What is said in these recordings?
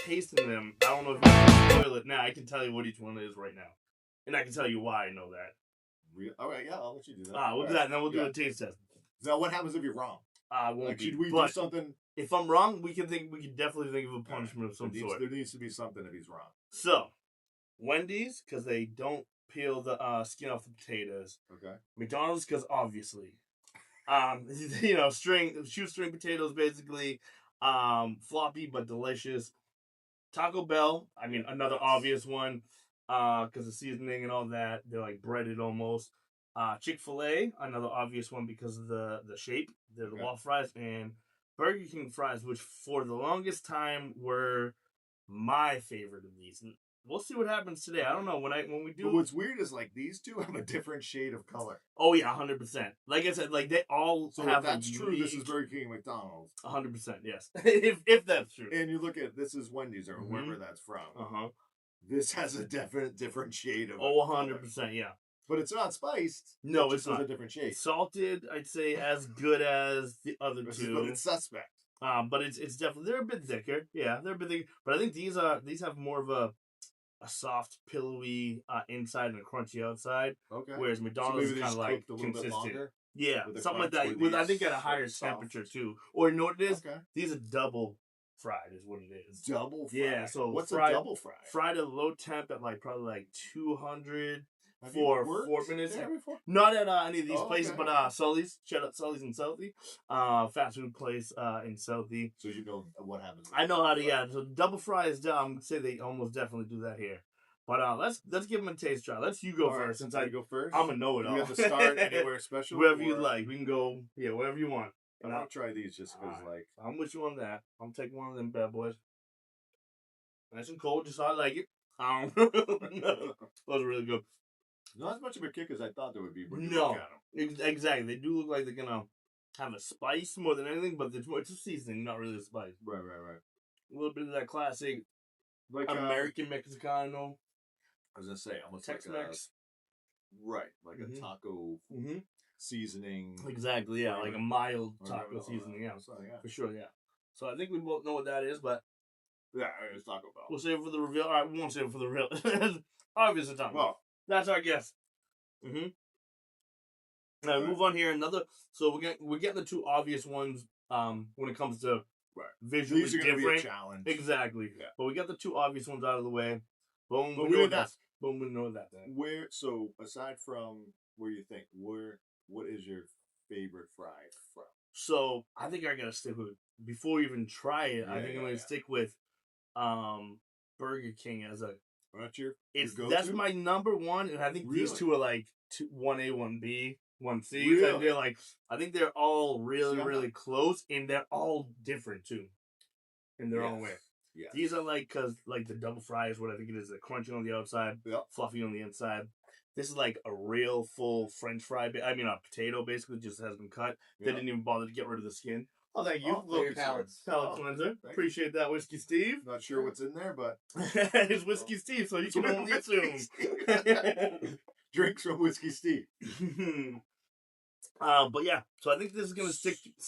tasting them, I don't know if you can spoil it now. I can tell you what each one is right now. And I can tell you why I know that. All right, yeah, I'll let you do that. We'll do that, and then we'll do a taste test. Now, what happens if you're wrong? Won't be. Should we do something? If I'm wrong, we can definitely think of a punishment of some sort. There needs to be something if he's wrong. So, Wendy's, because they don't peel the skin off the potatoes. Okay. McDonald's, because obviously. Shoestring potatoes, basically. Floppy but delicious. Taco Bell, I mean, another obvious one. Because the seasoning and all that, they're like breaded almost. Chick-fil-A, another obvious one because of the shape. They're the waffle fries. And Burger King fries, which for the longest time were my favorite of these. And we'll see what happens today. I don't know when we do. But what's weird is like these two have a different shade of color. Oh yeah, 100%. Like I said, like they all have. If that's true, this is Burger King and McDonald's. 100%, yes. if that's true. And you look at this is Wendy's or wherever that's from. This has a different shade of. 100%, yeah. But it's not spiced. No, it's not. A different shade. Salted, I'd say as good as the other two. But it's suspect. But it's definitely, they're a bit thicker. Yeah, they're a bit thicker. But I think these have more of a soft, pillowy inside and a crunchy outside. Okay. Whereas McDonald's is kind of like consistent. Yeah, something like that. With I think at a higher temperature too. Or you know what it is? Okay. These are double fried is what it is. Double fried? Yeah, so what's a double fried? Fried at low temp at like probably like 200 for 4 minutes. Not at any of these places, but Sully's. Shout out Sully's in Southie. Fast food place in Southie. So you know what happens. I know how to, yeah. So double fry is done. Say they almost definitely do that here. But let's give them a taste try. Let's you go first. Since I go first, I'm gonna know it all. You have to start anywhere special. Wherever you like. We can go, wherever you want. And I'll try these just because, like... I'm with you on that. I'm taking one of them bad boys. Nice and cold, just how I like it. Those are really good. Not as much of a kick as I thought there would be. No, exactly. They do look like they're going to have a spice more than anything, but it's a seasoning, not really a spice. Right. A little bit of that classic American Mexicano. I was going to say, almost Tex-Mex. Like a taco... seasoning. Exactly, yeah. Like a mild taco seasoning, yeah. For sure, yeah. So I think we both know what that is, but... Yeah, it's Taco Bell. We'll save it for the reveal. All right, we won't save it for the reveal. Obviously, Taco Bell. That's our guess. Now, move on here. So we're getting the two obvious ones when it comes to visually These are different. Be a challenge. Exactly. Yeah. But we got the two obvious ones out of the way. Boom, but we know that. Boom, we know that then. So, aside from where you think, what is your favorite fry from? So I think I gotta stick with before you even try it. I think I'm gonna stick with Burger King as a. That's my number one, and I think these two are like 1A, 1B, 1C. Really? They're like I think they're all really close, and they're all different too, in their own way. Yeah. These are like the double fry is what I think it is. The crunchy on the outside, fluffy on the inside. This is like a real full French fry. I mean, a potato basically just has been cut. They didn't even bother to get rid of the skin. Oh, thank you. Palate cleanser. Appreciate that, Whiskey Steve. Not sure what's in there, but it's Whiskey Steve, so you can only assume. Drinks from Whiskey Steve. But yeah, so I think this is gonna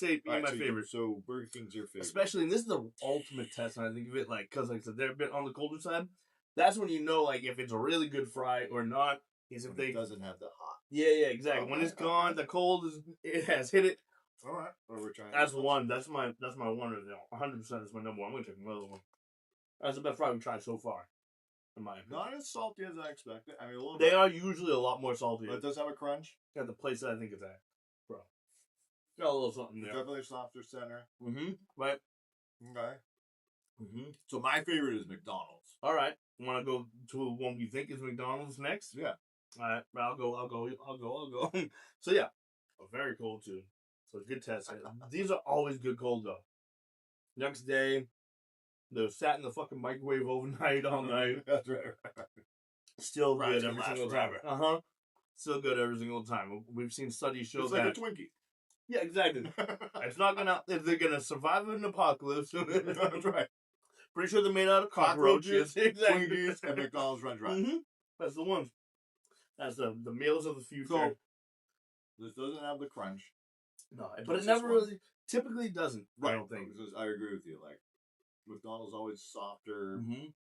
be my favorite. So Burger King's your favorite, especially, and this is the ultimate test. And I think of it like because like I said, they're a bit on the colder side. That's when you know like if it's a really good fry or not. Is if it doesn't have the hot. Yeah, exactly. Okay, when it's gone, the cold it has hit it. All right, well, we're trying. That's one. That's my one. 100% is my number one. I'm gonna take another one. That's the best fry we've tried so far. In my opinion. Not as salty as I expected. I mean, a little. They are usually a lot more salty. But it does have a crunch. At the place that I think it's at, bro. Got a little something there. Definitely softer center. Right. Okay. So my favorite is McDonald's. All right. Want to go to one you think is McDonald's next? Yeah. All right, I'll go. So yeah, very cold too. So good test. These are always good cold though. Next day, they're sat in the fucking microwave overnight all night. That's right. Still good every single time. Still good every single time. We've seen studies show it's that. It's like a Twinkie. Yeah, exactly. It's not gonna. If they're gonna survive an apocalypse. That's right. Pretty sure they're made out of cockroaches. Exactly. Twinkies and McDonald's French fries. That's the ones. That's the meals of the future. So, this doesn't have the crunch. No, but it never really typically doesn't. Right. I don't think. I agree with you. Like, McDonald's always softer,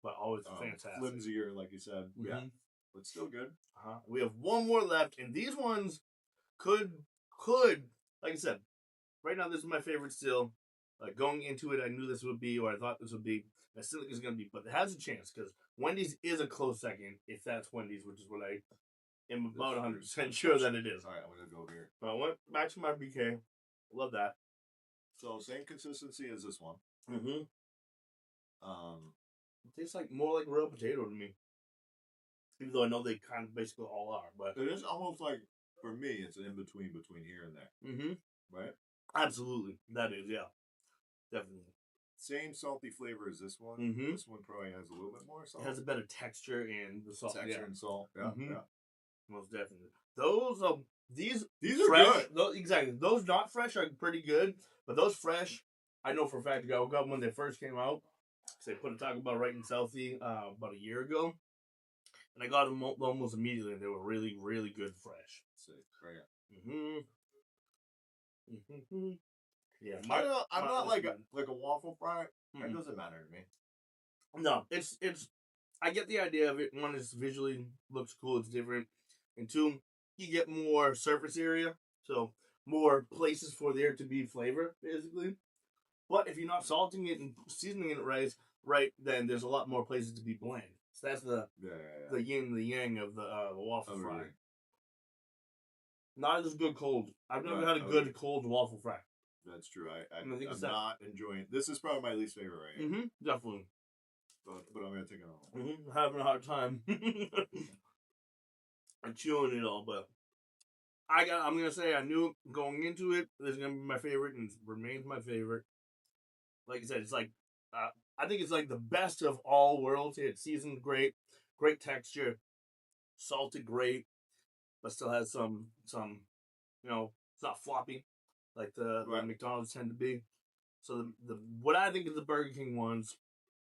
but always fantastic, flimsier, like you said. Yeah, but still good. We have one more left, and these ones could, like I said, right now this is my favorite still. Going into it, I knew this would be, or I thought this would be. I still think it's going to be, but it has a chance because Wendy's is a close second, if that's Wendy's, which is what I am about 100% sure that it is. All right, I'm going to go here. I went back to my BK. Love that. So, same consistency as this one. It tastes like more like real potato to me. Even though I know they kind of basically all are. But it is almost like, for me, it's an in-between between here and there. Right? Absolutely. That is, yeah. Definitely. Same salty flavor as this one. This one probably has a little bit more salt. It has a better texture and the salt. Texture and salt. Yeah, yeah. Most definitely. Those these are fresh, good. Those, exactly. Those not fresh are pretty good, but those fresh, I know for a fact. I got when they first came out. They put a Taco Bell right in Southie about a year ago, and I got them almost immediately. And they were really, really good fresh. Right here. Yeah, I'm not like a waffle fry. That doesn't matter to me. No, it's. I get the idea of it. One is visually looks cool. It's different, and two, you get more surface area, so more places for there to be flavor, basically. But if you're not salting it and seasoning it right, then there's a lot more places to be bland. So that's the yin and the yang of the waffle fry. Not as good cold. I've never had a good cold waffle fry. That's true. I'm not enjoying. This is probably my least favorite right here. Definitely. But I'm gonna take it all. Having a hard time. I'm chewing it all, but I'm gonna say I knew going into it this is gonna be my favorite and remains my favorite. Like I said, it's like I think it's like the best of all worlds. It's seasoned great texture, salted great, but still has some it's not floppy like the McDonald's tend to be. So the what I think is the Burger King ones,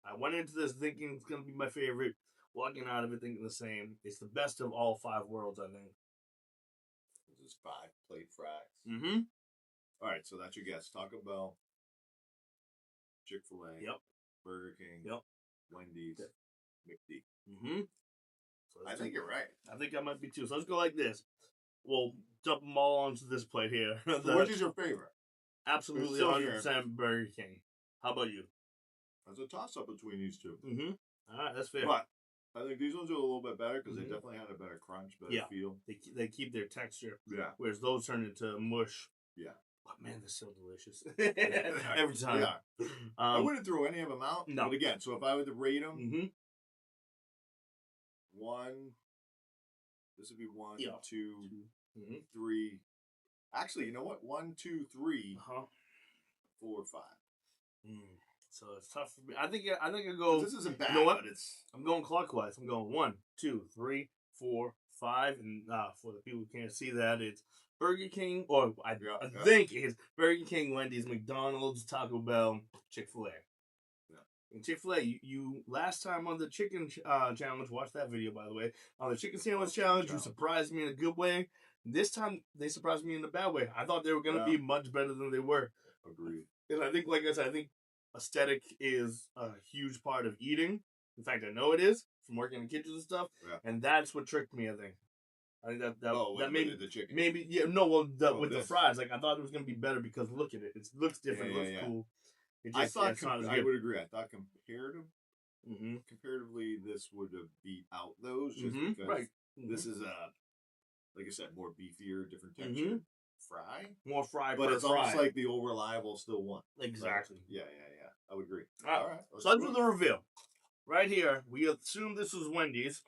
I went into this thinking it's gonna be my favorite. Walking out of it thinking the same. It's the best of all 5 worlds, I think. This is 5 plate fries. All right, so that's your guess. Taco Bell, Chick-fil-A, Burger King, Wendy's, McD. So I think you're right. I think I might be too. So let's go like this. We'll dump them all onto this plate here. So which is your favorite? Absolutely 100% Burger King. How about you? There's a toss-up between these two. All right, that's fair. But I think these ones are a little bit better because they definitely had a better crunch, better feel. They keep their texture. Yeah. Whereas those turn into mush. Yeah. But man, they're so delicious. Every time. Yeah. I wouldn't throw any of them out. No. But again, so if I were to rate them, 1, this would be 1, 2, 3. Actually, you know what? 1, 2, 3, 4, 5. So it's tough for me. I think I go. This isn't bad. You know what? I'm going clockwise. I'm going 1, 2, 3, 4, 5, and for the people who can't see that, it's Burger King, or I think it's Burger King, Wendy's, McDonald's, Taco Bell, Chick-fil-A. Yeah. And Chick-fil-A, you last time on the chicken challenge, watch that video by the way. On the chicken sandwich challenge, you surprised me in a good way. This time they surprised me in a bad way. I thought they were going to be much better than they were. Agreed. And I think, like I said, aesthetic is a huge part of eating. In fact, I know it is from working in kitchens and stuff. Yeah. And that's what tricked me, I think. I think that maybe the chicken. Maybe the fries. Like I thought it was gonna be better because look at it. It looks different. It looks cool. I thought I would agree. I thought comparatively this would have beat out those just because this is like I said, more beefier, different texture. Fry. More fry, but it's almost like the old reliable still won. Exactly. Right? Yeah. I would agree. All right. So let's do the reveal. Right here, we assume this is Wendy's,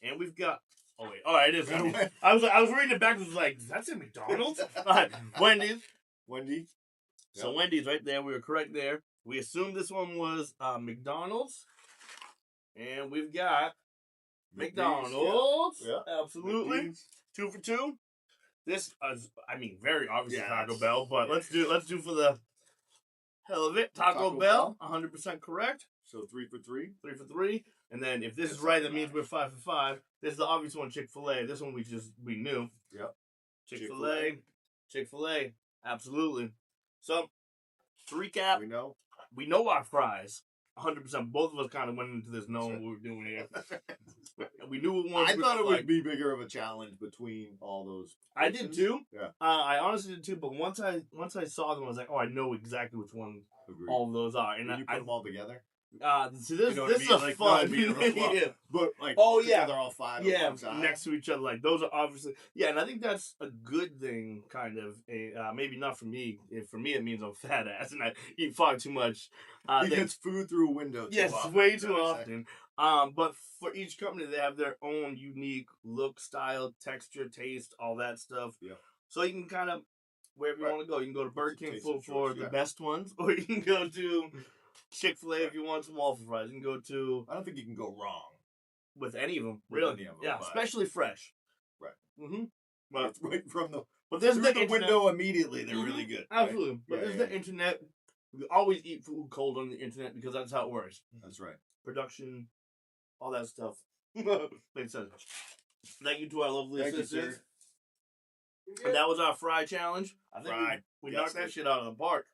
and we've got. Oh wait! All right, it is Wendy's. I was reading it backwards. Like that's a McDonald's. Wendy's. Wendy's. So Wendy's right there. We were correct there. We assumed this one was McDonald's, and we've got McDonald's. Yeah. Absolutely. McD's. 2 for 2. This is, very obviously Taco Bell, but let's do for the hell of it. Taco Bell, 100% correct. So 3 for 3. 3 for 3. And then if this is right, that means we're 5 for 5. This is the obvious one, Chick-fil-A. This one we knew. Yep. Chick-fil-A. Absolutely. So, to recap, we know our fries. 100%. Both of us kind of went into this knowing what we were doing here. We knew it was. I thought it would be bigger of a challenge between all those. I did too. Yeah. I honestly did too. But once I saw them, I was like, oh, I know exactly which one all of those are. And you put them all together. So this is a fun. Yeah. But like, they're all 5. Yeah, next to each other. Like those are obviously. Yeah, and I think that's a good thing. Kind of. Maybe not for me. For me, it means I'm fat ass and I eat far too much. He gets food through a window. Yes, way too often. But for each company, they have their own unique look, style, texture, taste, all that stuff. Yeah. So you can kind of wherever you want to go. You can go to Burger King for the best ones, or you can go to Chick-fil-A if you want some waffle fries. You can go to. I don't think you can go wrong with any of them. Really? Yeah, especially fresh. Right. Mm-hmm. But right from the. But there's the window immediately. They're really good. Absolutely. Right? But there's the internet. We always eat food cold on the internet because that's how it works. That's right. Production, all that stuff. Makes sense. Thank you to our lovely assistants. And that was our fry challenge. I think we knocked that shit out of the park.